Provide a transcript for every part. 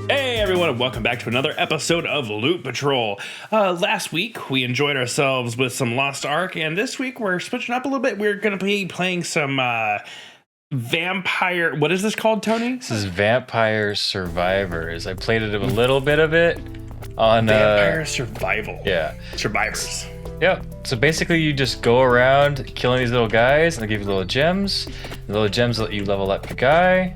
Hey everyone, and welcome back to another episode of Loot Patrol. Last week we enjoyed ourselves with some Lost Ark, and this week we're switching up a little bit. We're going to be playing some vampire. What is this called, Tony? This is Vampire Survivors. I played a little bit of it on Vampire Survival. Yeah, Survivors. Yep. So basically, you just go around killing these little guys, and they give you little gems. The little gems let you level up your guy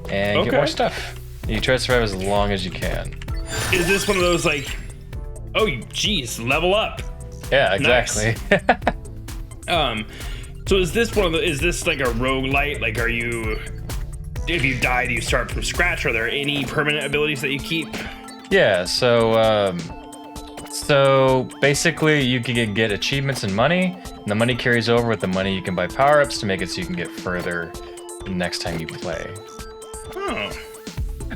and get more stuff. You try to survive as long as you can. Is this one of those like, oh geez, level up? Yeah, exactly. Nice. So is this is this like a roguelite? Like, are you, if you die, do you start from scratch? Are there any permanent abilities that you keep? Yeah, so basically you can get achievements and money, and the money carries over. With the money you can buy power-ups to make it so you can get further the next time you play. Oh.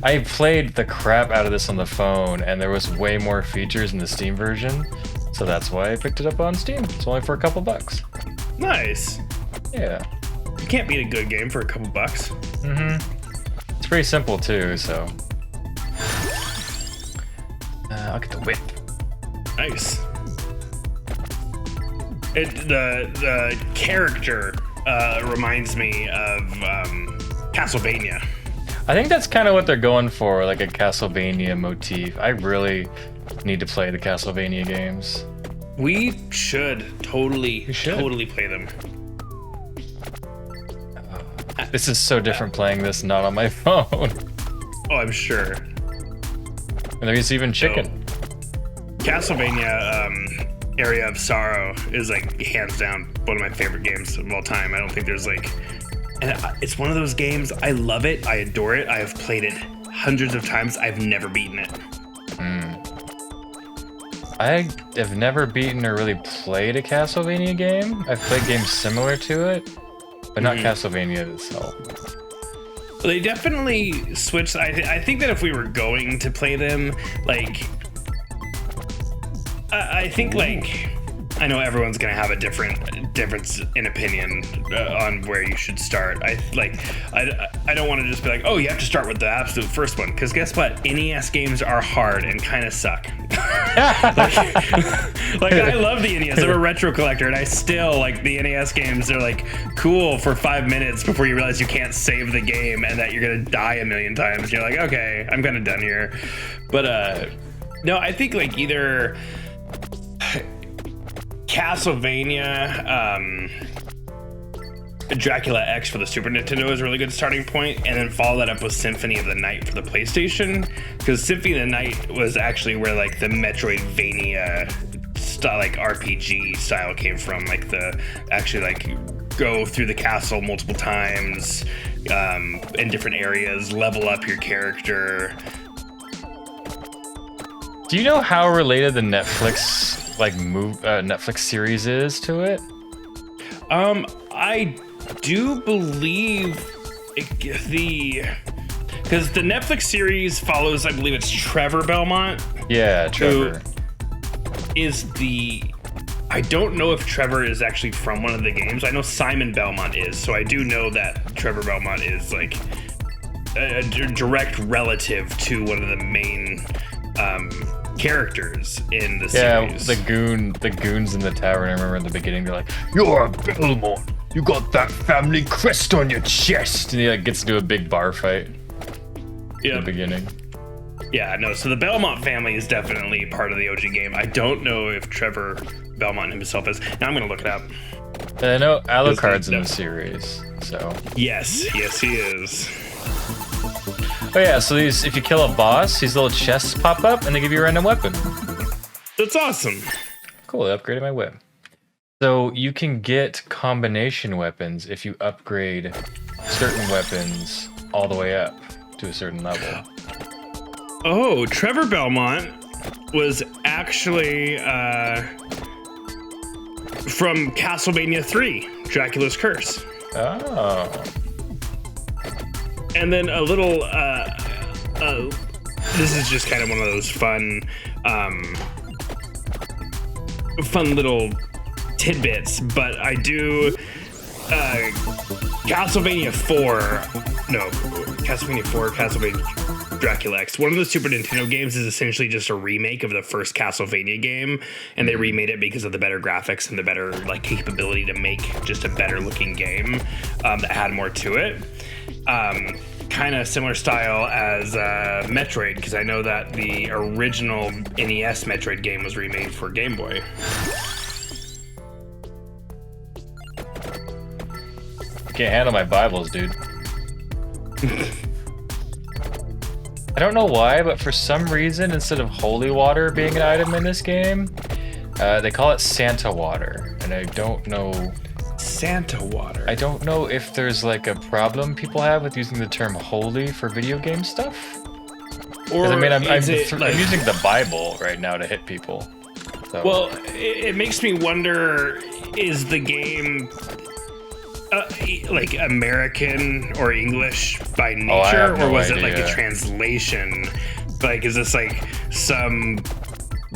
I played the crap out of this on the phone, and there was way more features in the Steam version, so that's why I picked it up on Steam. It's only for a couple bucks. Nice. Yeah. You can't beat a good game for a couple bucks. Mm-hmm. It's pretty simple too, so. I'll get the whip. Nice. The character reminds me of Castlevania. I think that's kind of what they're going for, like a Castlevania motif. I really need to play the Castlevania games. We should totally play them. This is so different playing this not on my phone. Oh, I'm sure. And there's even chicken. So, Castlevania Area of Sorrow is like hands down one of my favorite games of all time. I don't think there's like... And it's one of those games, I love it, I adore it, I have played it hundreds of times, I've never beaten it. I have never beaten or really played a Castlevania game. I've played games similar to it, but not Castlevania itself. Well, they definitely switched. I think that if we were going to play them, like... I think, like... I know everyone's gonna have a difference in opinion on where you should start. I don't want to just be like, oh, you have to start with the absolute first one, because guess what? NES games are hard and kind of suck. like I love the NES. I'm a retro collector, and I still like the NES games. They're like cool for 5 minutes before you realize you can't save the game and that you're gonna die a million times. You're like, okay, I'm kind of done here. But no, I think like either Castlevania, Dracula X for the Super Nintendo is a really good starting point, and then follow that up with Symphony of the Night for the PlayStation, because Symphony of the Night was actually where like the Metroidvania style, like RPG style came from, like the actually like go through the castle multiple times in different areas, level up your character. Do you know how related the Netflix Netflix series is to it? I do believe because the Netflix series follows, I believe it's Trevor Belmont. Yeah, Trevor. I don't know if Trevor is actually from one of the games. I know Simon Belmont is, so I do know that Trevor Belmont is like a direct relative to one of the main characters in the series. Yeah, the goons in the tavern. I remember in the beginning, they're like, "You're a Belmont. You got that family crest on your chest," and he like gets into a big bar fight. Yeah, in the beginning. Yeah, no. So the Belmont family is definitely part of the OG game. I don't know if Trevor Belmont himself is. Now I'm gonna look it up. And I know Alucard's in the series, so. Yes, he is. Oh yeah, so if you kill a boss, these little chests pop up and they give you a random weapon. That's awesome. Cool, I upgraded my whip. So you can get combination weapons if you upgrade certain weapons all the way up to a certain level. Oh, Trevor Belmont was actually from Castlevania 3, Dracula's Curse. Oh. And then a little, this is just kind of one of those fun little tidbits, but I do Castlevania 4, Castlevania Dracula X. One of the Super Nintendo games is essentially just a remake of the first Castlevania game, and they remade it because of the better graphics and the better like capability to make just a better looking game that had more to it. Kind of similar style as Metroid, because I know that the original NES Metroid game was remade for Game Boy. Can't handle my Bibles, dude. I don't know why, but for some reason, instead of holy water being an item in this game, they call it Santa water, and I don't know. Santa water. I don't know if there's like a problem people have with using the term holy for video game stuff. Or I mean, I'm using the Bible right now to hit people. So. Well, it makes me wonder: is the game like American or English by nature, or was it like a translation? Like, is this like some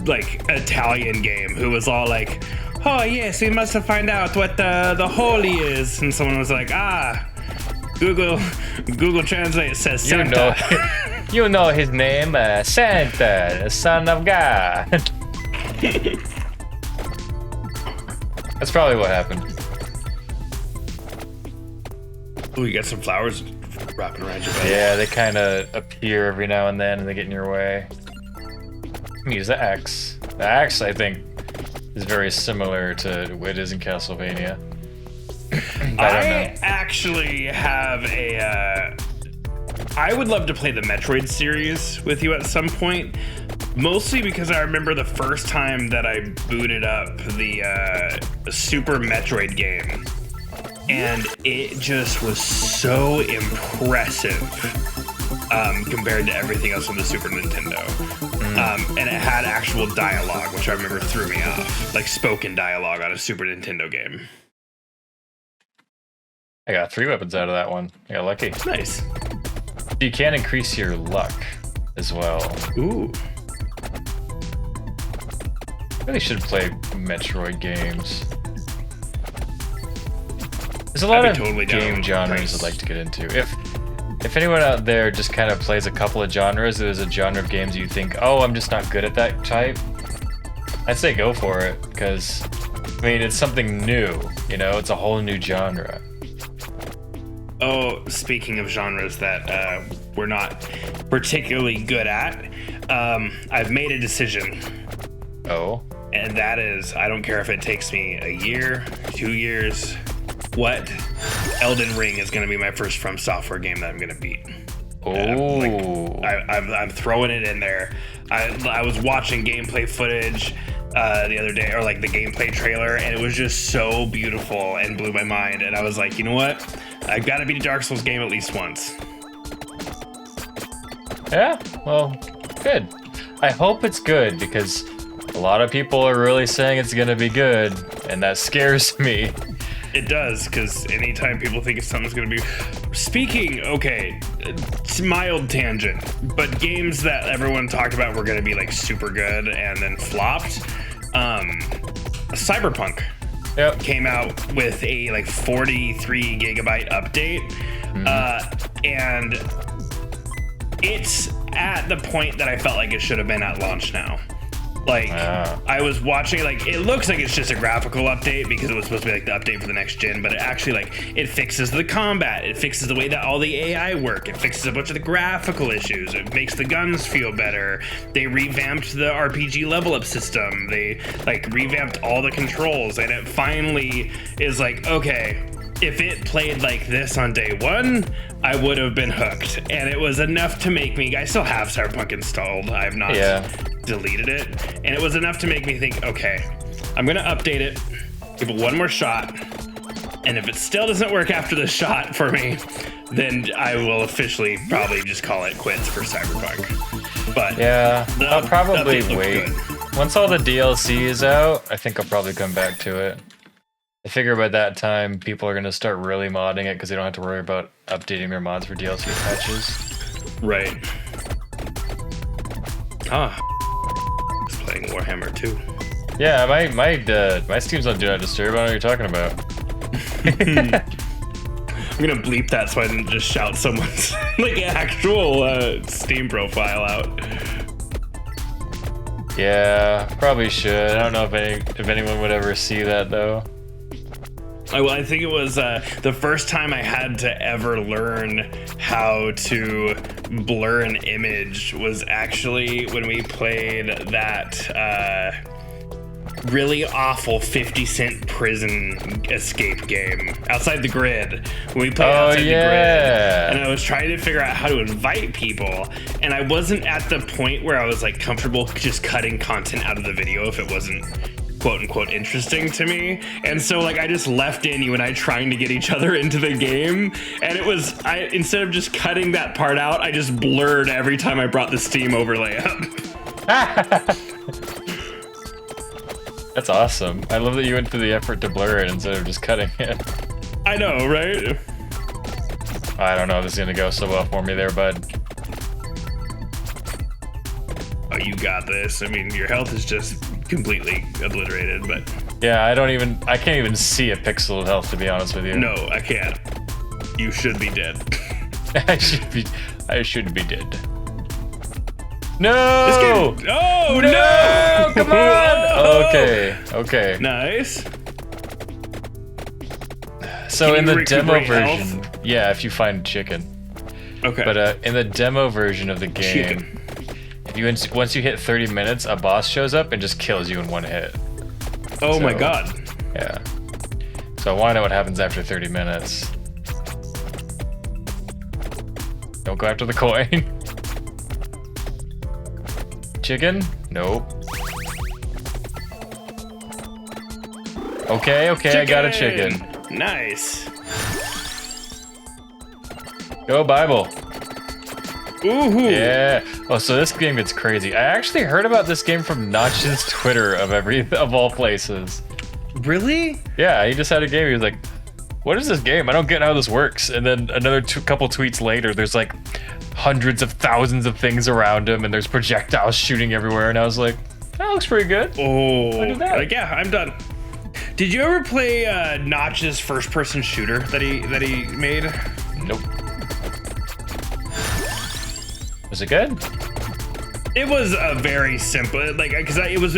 like Italian game who was all like, oh yes, we must find out what the holy is, and someone was like, Google Translate says Santa. You know his name, Santa, the Son of God. That's probably what happened. Oh, you got some flowers wrapping around your bed. Yeah, they kind of appear every now and then, and they get in your way. I'm gonna use the axe. The axe, I think, is very similar to what it is in Castlevania. I actually have a. I would love to play the Metroid series with you at some point, mostly because I remember the first time that I booted up the Super Metroid game, and it just was so impressive compared to everything else on the Super Nintendo. And it had actual dialogue, which I remember threw me off, like spoken dialogue on a Super Nintendo game. I got 3 weapons out of that one. I got lucky. Nice. You can increase your luck as well. Ooh. Really should play Metroid games. There's a lot of game genres I'd like to get into. If anyone out there just kind of plays a couple of genres, there's a genre of games you think, oh, I'm just not good at that type, I'd say go for it, because, I mean, it's something new, you know? It's a whole new genre. Oh, speaking of genres that we're not particularly good at, I've made a decision. Oh? And that is, I don't care if it takes me a year, 2 years, what? Elden Ring is going to be my first From Software game that I'm going to beat. Oh. I'm throwing it in there. I was watching gameplay footage the other day, or like the gameplay trailer, and it was just so beautiful and blew my mind. And I was like, you know what? I've got to beat a Dark Souls game at least once. Yeah, well, good. I hope it's good, because a lot of people are really saying it's going to be good, and that scares me. It does, because anytime people think something's going to be... Speaking, okay, it's mild tangent, but games that everyone talked about were going to be like super good and then flopped. Cyberpunk came out with a like 43 gigabyte update, and it's at the point that I felt like it should have been at launch now. Like, I was watching, like, it looks like it's just a graphical update because it was supposed to be like the update for the next gen, but it actually, like, it fixes the combat, it fixes the way that all the AI work, it fixes a bunch of the graphical issues, it makes the guns feel better, they revamped the RPG level up system, they, like, revamped all the controls, and it finally is like, okay, if it played like this on day one, I would have been hooked, and it was enough to make me, I still have Cyberpunk installed, I have not deleted it, and it was enough to make me think, okay, I'm gonna update it, give it one more shot, and if it still doesn't work after the shot for me, then I will officially probably just call it quits for Cyberpunk. But yeah, I'll probably wait. Once all the DLC is out, I think I'll probably come back to it. I figure by that time, people are going to start really modding it because they don't have to worry about updating their mods for DLC patches. Right. Just playing Warhammer 2. Yeah, my Steam's on Do Not Disturb. I don't know what you're talking about. I'm gonna bleep that so I didn't just shout someone's like actual Steam profile out. Yeah, probably should. I don't know if anyone would ever see that though. Well, I think it was the first time I had to ever learn how to blur an image was actually when we played that really awful 50 Cent prison escape game, Outside the Grid. When we played Outside the Grid, and I was trying to figure out how to invite people, and I wasn't at the point where I was like comfortable just cutting content out of the video if it wasn't quote unquote interesting to me, and so like I just left in you and I trying to get each other into the game, and it was instead of just cutting that part out, I just blurred every time I brought the Steam overlay up. That's awesome. I love that you went through the effort to blur it instead of just cutting it. I know, right? I don't know if this is gonna go so well for me there, bud. Oh, you got this. I mean, your health is just completely obliterated, but yeah, I can't even see a pixel of health, to be honest with you. No, I can't. You should be dead. I should be dead. No! Oh no! Come on! Okay. Nice. So in the demo version, yeah, if you find chicken. Okay. But in the demo version of the game, once you hit 30 minutes, a boss shows up and just kills you in one hit. Oh my god. Yeah. So I want to know what happens after 30 minutes. Don't go after the coin. Chicken? Nope. Okay, chicken! I got a chicken. Nice. Go Bible. Ooh. Yeah. Oh, so this game gets crazy. I actually heard about this game from Notch's Twitter of all places. Really? Yeah, he just had a game. He was like, "What is this game? I don't get how this works." And then another couple tweets later, there's like hundreds of thousands of things around him, and there's projectiles shooting everywhere. And I was like, "That looks pretty good." Oh, like, yeah, I'm done. Did you ever play Notch's first-person shooter that he made? Nope. Was it good? It was a very simple, like, because it was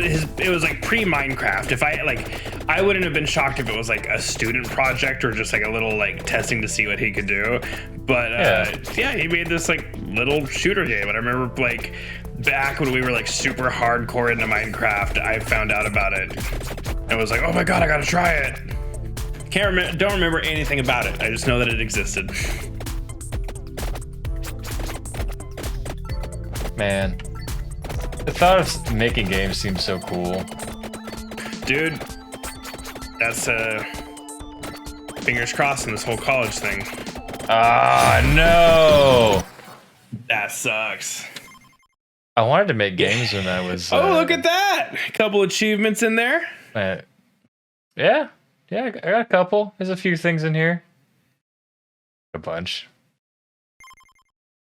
like pre-Minecraft. If I wouldn't have been shocked if it was like a student project or just like a little like testing to see what he could do. But yeah, he made this like little shooter game, and I remember like back when we were like super hardcore into Minecraft, I found out about it and was like, oh my god, I gotta try it. Don't remember anything about it. I just know that it existed. Man, the thought of making games seems so cool. Dude, that's fingers crossed in this whole college thing. Ah, no! That sucks. I wanted to make games when I was... Oh, look at that! A couple achievements in there. Yeah, I got a couple. There's a few things in here. A bunch.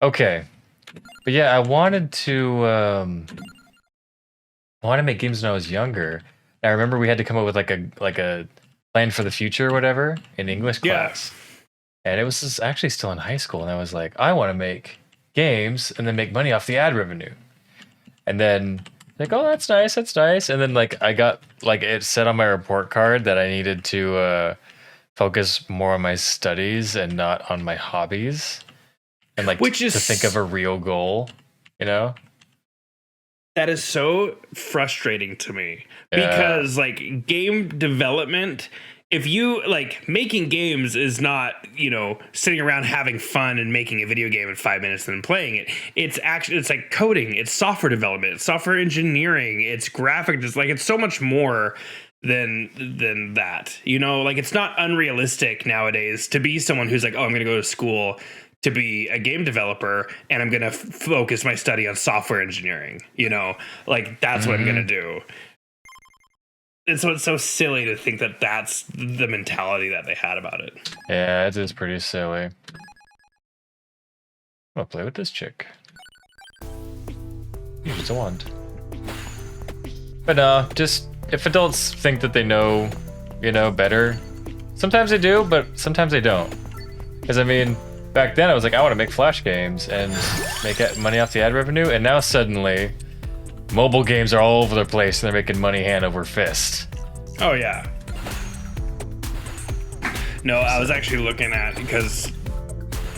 Okay. But yeah, I wanted to make games when I was younger. I remember we had to come up with like a plan for the future or whatever in English class. Yeah. And it was actually still in high school, and I was like, I want to make games and then make money off the ad revenue. And then like, oh, that's nice. And then like I got like it said on my report card that I needed to focus more on my studies and not on my hobbies. And like to think of a real goal, you know? That is so frustrating to me because like game development, if you like making games is not, sitting around having fun and making a video game in 5 minutes and then playing it. It's like coding, it's software development, it's software engineering, it's graphic, it's so much more than that. Like it's not unrealistic nowadays to be someone who's like, oh, I'm going to go to school to be a game developer, and I'm going to focus my study on software engineering, like that's what I'm going to do. And so it's so silly to think that that's the mentality that they had about it. Yeah, it is pretty silly. I'm going to play with this chick. Use a wand. But no, just if adults think that they know, better, sometimes they do, but sometimes they don't. Because I mean, back then I was like, I want to make Flash games and make money off the ad revenue, and now suddenly, mobile games are all over the place and they're making money hand over fist. Oh yeah. No, I was actually looking at, because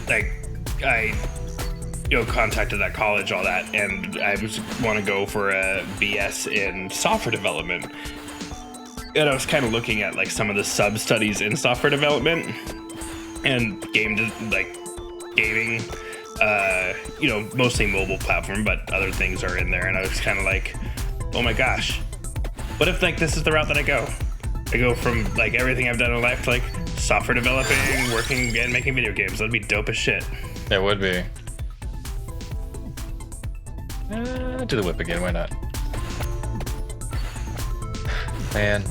like I contacted that college, all that, and I want to go for a BS in software development. And I was kind of looking at like some of the sub studies in software development and gaming, mostly mobile platform, but other things are in there. And I was kind of like, oh my gosh, what if like this is the route that I go? I go from like everything I've done in life to like software developing, working, and making video games. That'd be dope as shit. It would be. Do the whip again, why not? Man.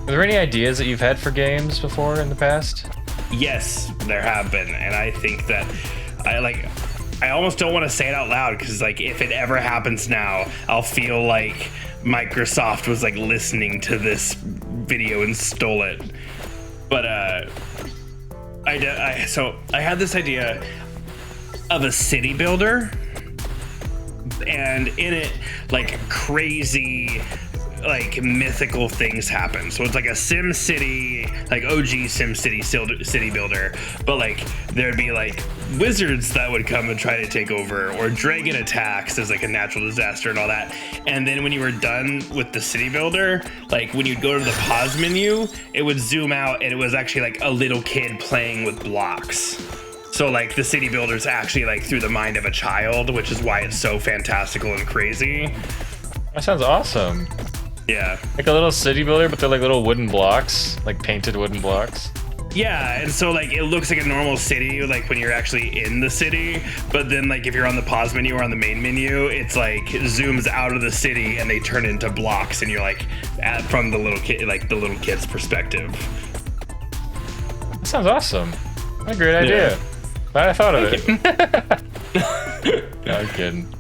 Are there any ideas that you've had for games before in the past? Yes, there have been, and I think that I almost don't want to say it out loud, because like if it ever happens now, I'll feel like Microsoft was like listening to this video and stole it. But I had this idea of a city builder, and in it, like crazy, like mythical things happen. So it's like a Sim City, like OG Sim City city builder, but like there'd be like wizards that would come and try to take over, or dragon attacks as like a natural disaster and all that. And then when you were done with the city builder, like when you'd go to the pause menu, it would zoom out and it was actually like a little kid playing with blocks. So like the city builder's actually like through the mind of a child, which is why it's so fantastical and crazy. That sounds awesome. Yeah. Like a little city builder, but they're like little wooden blocks, like painted wooden blocks. Yeah, and so like it looks like a normal city, like when you're actually in the city, but then like if you're on the pause menu or on the main menu, it's like zooms out of the city and they turn into blocks, and you're like from the little kid, like the little kid's perspective. That sounds awesome. What a great idea. Yeah. Glad I thought of it. No, I'm kidding.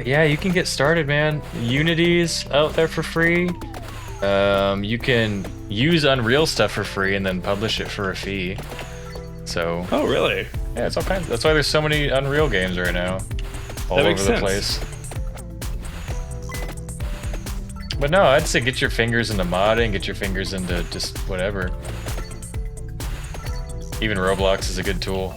Yeah, you can get started, man. Unity's out there for free. You can use Unreal stuff for free and then publish it for a fee. So. Oh, really? Yeah, it's all kinds. That's why there's so many Unreal games right now, all over the place. But no, I'd say get your fingers into modding, get your fingers into just whatever. Even Roblox is a good tool.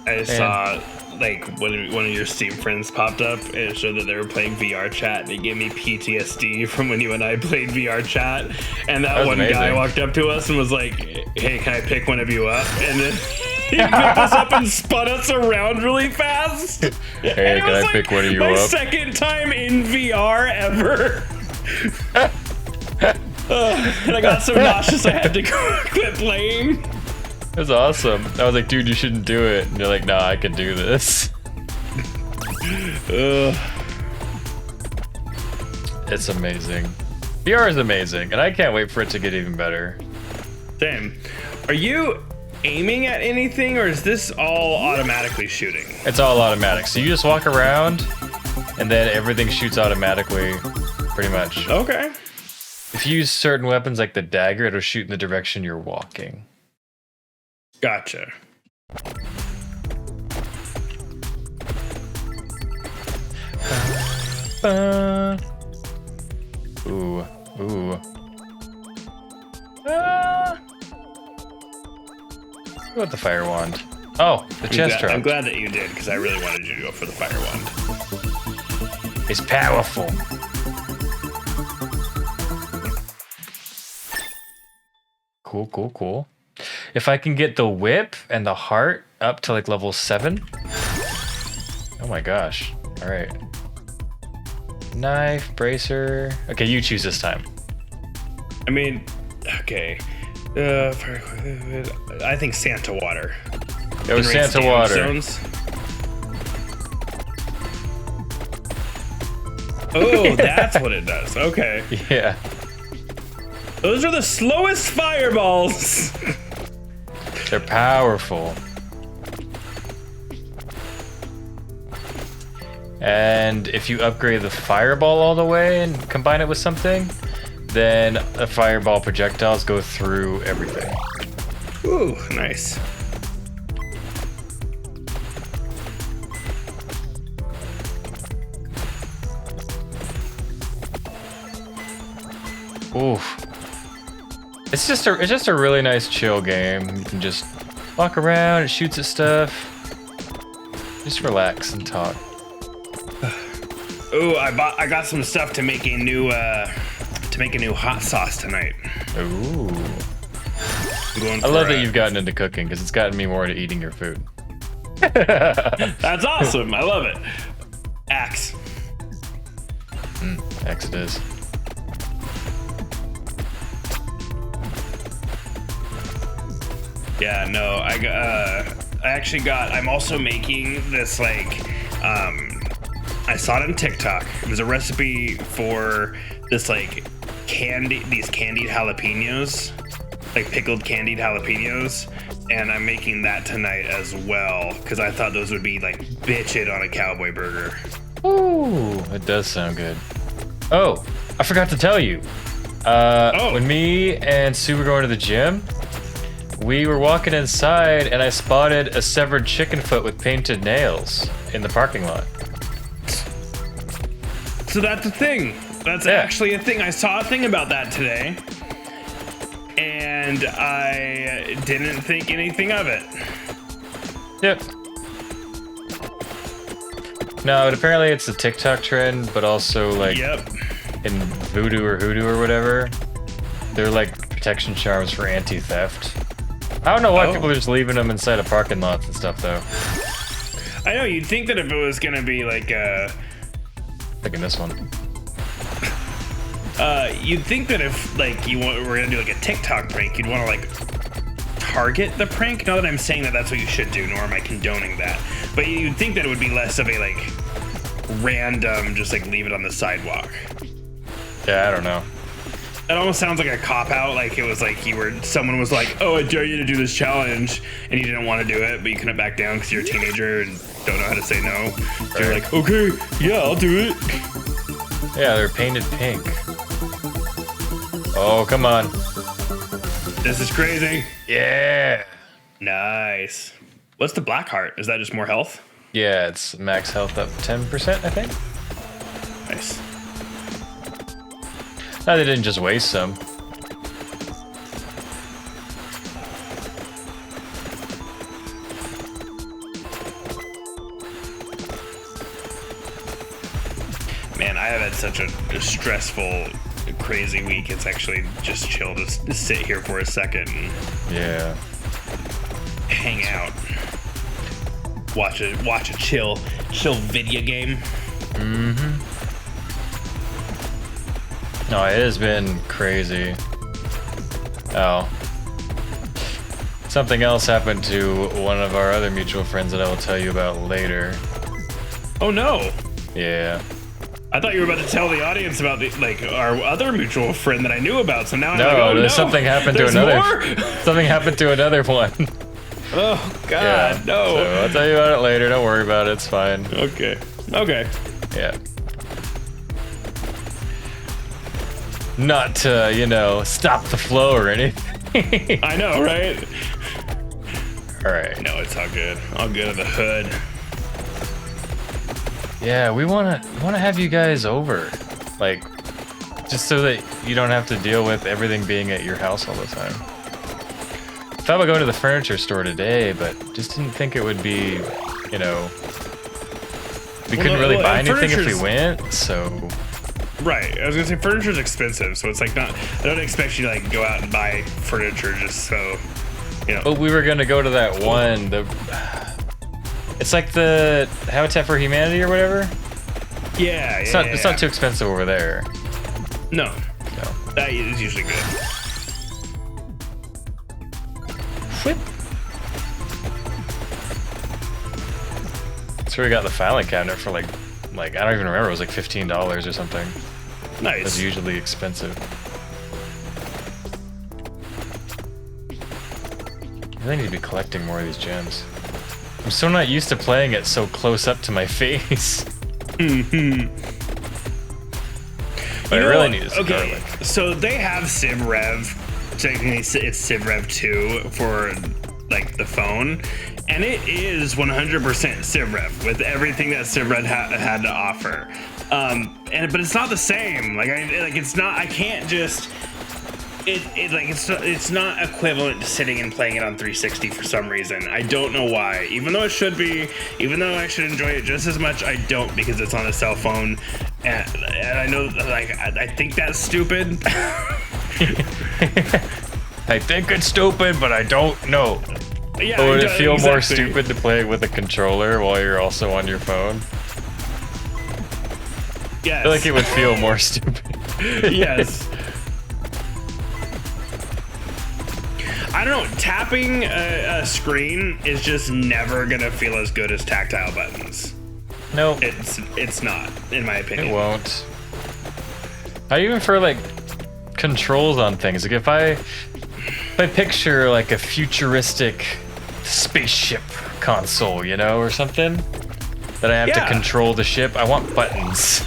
I saw like one of your Steam friends popped up and it showed that they were playing VR chat, and it gave me PTSD from when you and I played VR chat. And that one amazing. Guy walked up to us and was like, "Hey, can I pick one of you up?" And then he picked us up and spun us around really fast. Hey, can I pick one of you up? My second time in VR ever. And I got so nauseous I had to quit playing. It was awesome. I was like, dude, you shouldn't do it. And you're like, nah, I can do this. It's amazing. VR is amazing, and I can't wait for it to get even better. Same. Are you aiming at anything, or is this all automatically shooting? It's all automatic. So you just walk around, and then everything shoots automatically, pretty much. Okay. If you use certain weapons like the dagger, it'll shoot in the direction you're walking. Gotcha. Ooh. What the fire wand? Oh, the chest drop. I'm glad that you did, because I really wanted you to go for the fire wand. It's powerful. Cool. If I can get the whip and the heart up to like level 7. Oh my gosh. All right. Knife, bracer. Okay, you choose this time. I mean, okay. I think Santa water. It was Santa water. Zones. Oh, that's what it does. Okay. Yeah. Those are the slowest fireballs. They're powerful. And if you upgrade the fireball all the way and combine it with something, then the fireball projectiles go through everything. Ooh, nice. Oof. It's just a really nice chill game. You can just walk around, it shoots at stuff. Just relax and talk. Ooh, I got some stuff to make a new hot sauce tonight. Ooh. I love that you've gotten into cooking because it's gotten me more into eating your food. That's awesome. I love it. Axe. Axe it is. Yeah, no, I'm also making this, like, I saw it on TikTok. It was a recipe for this, like, these candied jalapenos, like pickled candied jalapenos, and I'm making that tonight as well, because I thought those would be, like, bitchin' on a cowboy burger. Ooh, it does sound good. Oh, I forgot to tell you. When me and Sue were going to the gym, we were walking inside and I spotted a severed chicken foot with painted nails in the parking lot. So that's a thing. That's actually a thing. I saw a thing about that today, and I didn't think anything of it. Yep. No, but apparently it's a TikTok trend, but also like in Voodoo or Hoodoo or whatever, they're like protection charms for anti-theft. I don't know why people are just leaving them inside of parking lots and stuff, though. I know, you'd think that if it was gonna be like like in this one. You'd think that if like we're gonna do like a TikTok prank, you'd want to like target the prank. Not that I'm saying that that's what you should do, nor am I condoning that. But you'd think that it would be less of a like random, just like leave it on the sidewalk. Yeah, I don't know. It almost sounds like a cop-out, like it was like someone was like, oh, I dare you to do this challenge, and you didn't want to do it, but you couldn't back down because you're a teenager and don't know how to say no. So you're like, okay, yeah, I'll do it. Yeah, they're painted pink. Oh, come on. This is crazy. Yeah. Nice. What's the black heart? Is that just more health? Yeah, it's max health up 10%, I think. Nice. No, they didn't just waste some. Man, I have had such a stressful, crazy week. It's actually just chill to sit here for a second and hang out. Watch a chill video game. Mm-hmm. No, it has been crazy. Oh. Something else happened to one of our other mutual friends that I will tell you about later. Oh no. Yeah. I thought you were about to tell the audience about our other mutual friend that I knew about. So now I'm like, oh no, something happened to another. Something happened to another one. Oh God, no. So I'll tell you about it later. Don't worry about it. It's fine. Okay. Yeah. Not to, stop the flow or anything. I know, right? All right. No, it's all good. All good in the hood. Yeah, we wanna have you guys over, like, just so that you don't have to deal with everything being at your house all the time. Thought about going to the furniture store today, but just didn't think it would be, we couldn't really buy anything if we went, so. Right, I was gonna say furniture's expensive, so it's like I don't expect you to like go out and buy furniture just so, But we were gonna go to that one, it's like the Habitat for Humanity or whatever. Yeah, It's not too expensive over there. No, that is usually good. Whip. That's where we got the filing cabinet for like I don't even remember. It was like $15 or something. Nice. It's usually expensive. I really need to be collecting more of these gems. I'm so not used to playing it so close up to my face. But I really need is garlic. So they have CivRev. Technically, it's CivRev 2 for like the phone, and it is 100% CivRev with everything that CivRev had to offer. But it's not the same. It's not. I can't just. It's not equivalent to sitting and playing it on 360 for some reason. I don't know why. Even though it should be, even though I should enjoy it just as much, I don't, because it's on a cell phone, and I know, I think that's stupid. I think it's stupid, but I don't know. Yeah, would it feel more stupid to play with a controller while you're also on your phone? Yes. I feel like it would feel more stupid. Yes. I don't know, tapping a screen is just never gonna feel as good as tactile buttons. No, it's not, in my opinion. It won't. Even for like controls on things, like if I picture like a futuristic spaceship console, you know, or something, that I have to control the ship, I want buttons.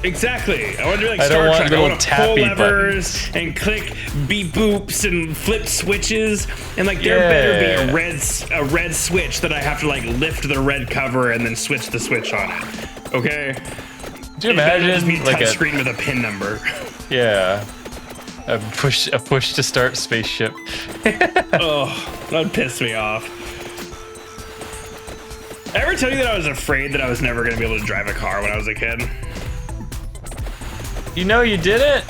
Exactly. I want to be like Star Trek. I want to pull levers and click beep boops and flip switches, and like there better be a red switch that I have to like lift the red cover and then switch the switch on it. Okay. Do you imagine just be a like touch screen with a pin number? Yeah. A push to start spaceship. Oh, that pissed me off. I ever tell you that I was afraid that I was never going to be able to drive a car when I was a kid? You know, you didn't,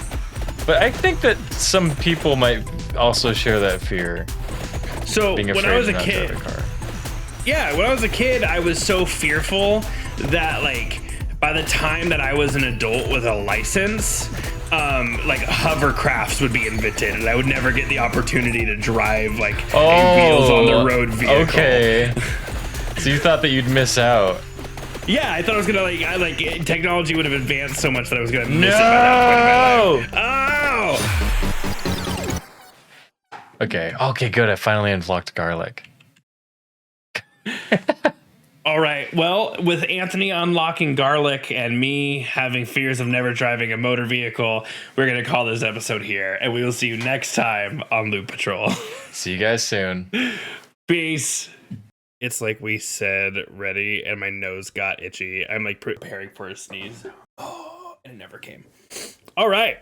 but I think that some people might also share that fear. So when I was a kid, when I was a kid, I was so fearful that like by the time that I was an adult with a license, like hovercrafts would be invented, and I would never get the opportunity to drive like a wheels on the road vehicle. Okay. So you thought that you'd miss out. Yeah, I thought I was gonna technology would have advanced so much that I was gonna miss it by that point in my life. Oh! Okay, good. I finally unlocked garlic. All right. Well, with Anthony unlocking garlic and me having fears of never driving a motor vehicle, we're gonna call this episode here, and we will see you next time on Loot Patrol. See you guys soon. Peace. It's like we said ready, and my nose got itchy. I'm like preparing for a sneeze. Oh, and it never came. All right.